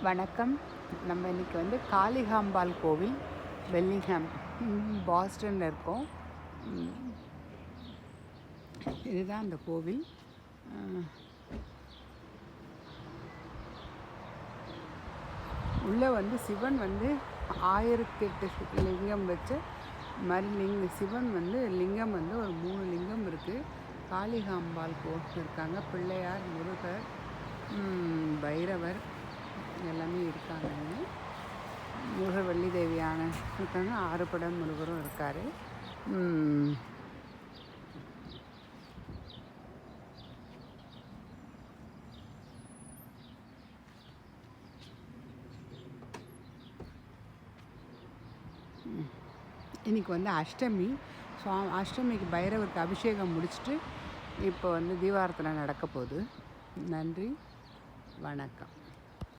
வணக்கம். நம்ம இன்றைக்கி காளிகாம்பாள் கோவில், பெல்லிங்ஹாம், பாஸ்டனில் இருக்கோம். இதுதான் அந்த கோவில். உள்ளே சிவன் 1008 லிங்கம் வச்ச மாதிரி சிவன் லிங்கம் ஒரு 3 லிங்கம் இருக்குது. காளிகாம்பாள் இருக்காங்க, பிள்ளையார், முருகர், பைரவர் எல்லாமே இருக்காங்க. முருகர், வள்ளி தேவியான இருக்காங்க. ஆறுபடம் முருகரும் இருக்கார். இன்றைக்கி அஷ்டமி. அஷ்டமிக்கு பைரவருக்கு அபிஷேகம் முடிச்சுட்டு இப்போ தீபாரத்தனை நடக்க போகுது. நன்றி, வணக்கம்.